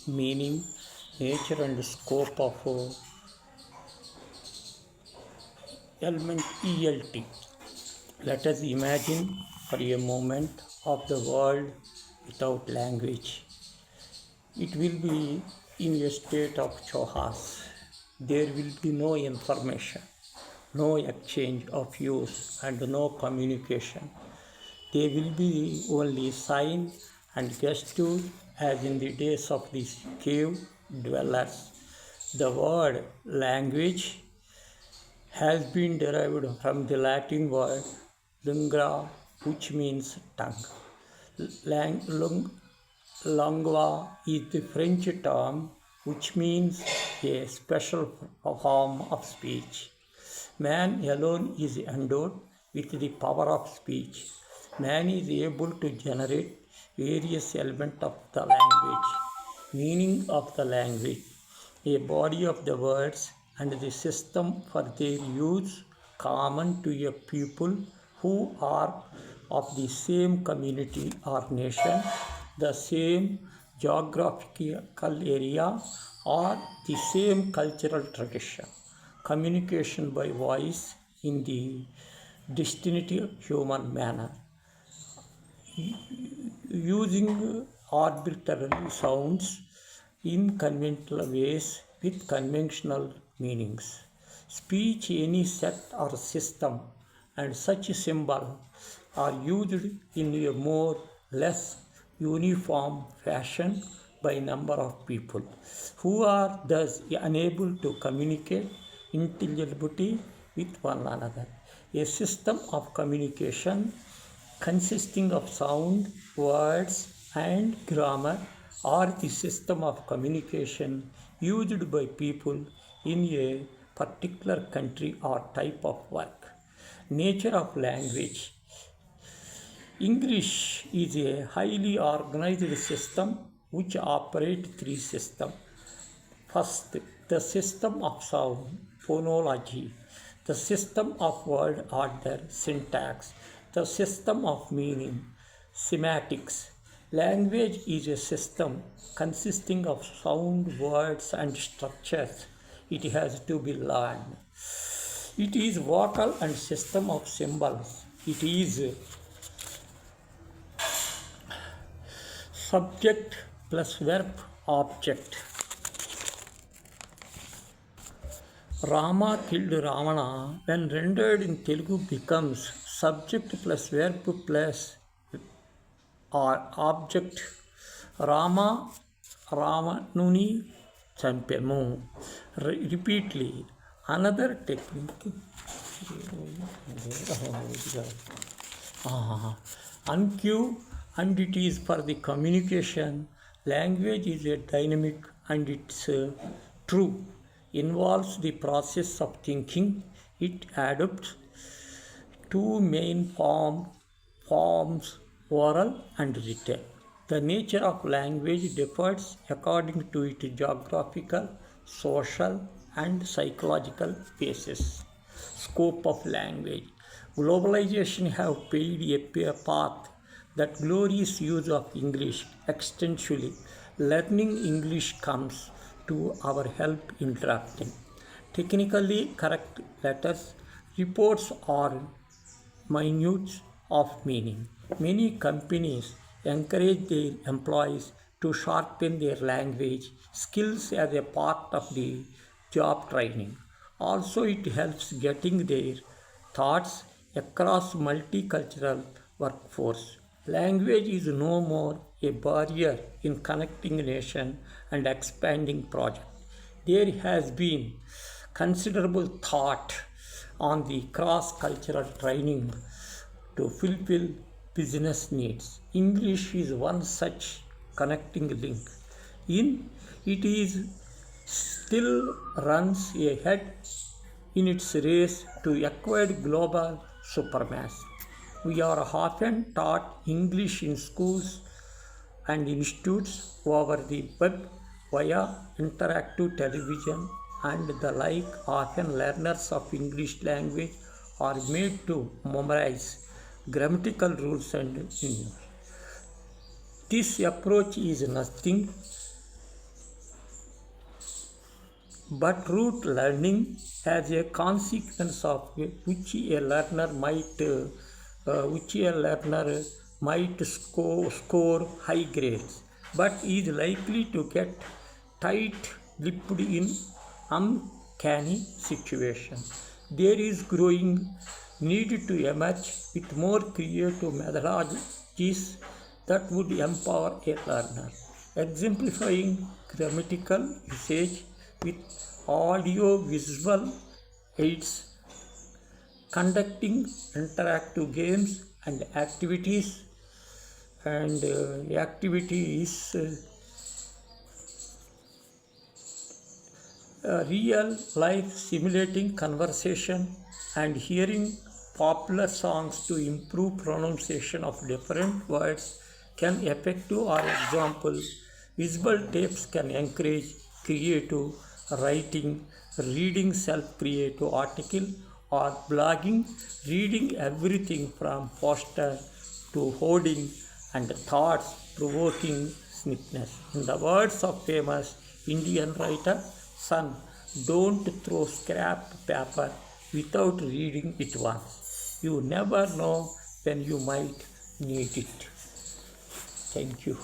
Meaning, nature and scope of element ELT. Let us imagine for a moment of the world without language. It will be in a state of chaos. There will be no information, no exchange of views, and no communication. There will be only sign and gesture as in the days of the cave dwellers. The word language has been derived from the Latin word lingua, which means tongue. Lingua is the French term which means a special form of speech. Man alone is endowed with the power of speech. Man is able to generate various elements of the language, meaning of the language, a body of the words, and the system for their use common to a people who are of the same community or nation, the same geographical area, or the same cultural tradition. Communication by voice in the distinctive human manner, using arbitrary sounds in conventional ways with conventional meanings. Speech any set or system, and such symbols are used in a more less uniform fashion by number of people who are thus unable to communicate intelligibly with one another. A system of communication consisting of sound, words, and grammar are the system of communication used by people in a particular country or type of work. Nature of language. English is a highly organized system which operates three systems. First, the system of sound, phonology, the system of word order, syntax, the system of meaning, semantics. Language is a system consisting of sound, words, and structures. It has to be learned. It is vocal and system of symbols. It is subject plus verb object. Rama killed Ravana when rendered in Telugu becomes subject plus verb plus or object. Rama Ravanuni champemu. Repeatedly. Another technique. Uncue, and it is for the communication. Language is a dynamic and it's true. Involves the process of thinking. It adopts two main forms, oral and written. The nature of language differs according to its geographical, social, and psychological basis. Scope of language. Globalization have paved a path that glorious use of English extensively. Learning English comes to our help in drafting technically correct letters, reports, or minutes of meaning. Many companies encourage their employees to sharpen their language skills as a part of the job training. Also, it helps getting their thoughts across multicultural workforce. Language is no more a barrier in connecting nation and expanding project. There has been considerable thought on the cross-cultural training to fulfill business needs. English is one such connecting link. It is still runs ahead in its race to acquire global supremacy. We are often taught English in schools and institutes over the web via interactive television and the like. Often learners of English language are made to memorize grammatical rules and unions. This approach is nothing but rote learning as a consequence of which a learner might score high grades, but is likely to get tight-lipped in uncanny situations. There is growing need to emerge with more creative methodologies that would empower a learner, exemplifying grammatical usage with audio-visual aids, conducting interactive games and activities real life simulating conversation and hearing popular songs to improve pronunciation of different words can effective. Or example, visual tapes can encourage creative writing, reading self-creative article or blogging, reading everything from poster to hoarding and thoughts-provoking snippets. In the words of famous Indian writer, son, don't throw scrap paper without reading it once. You never know when you might need it. Thank you.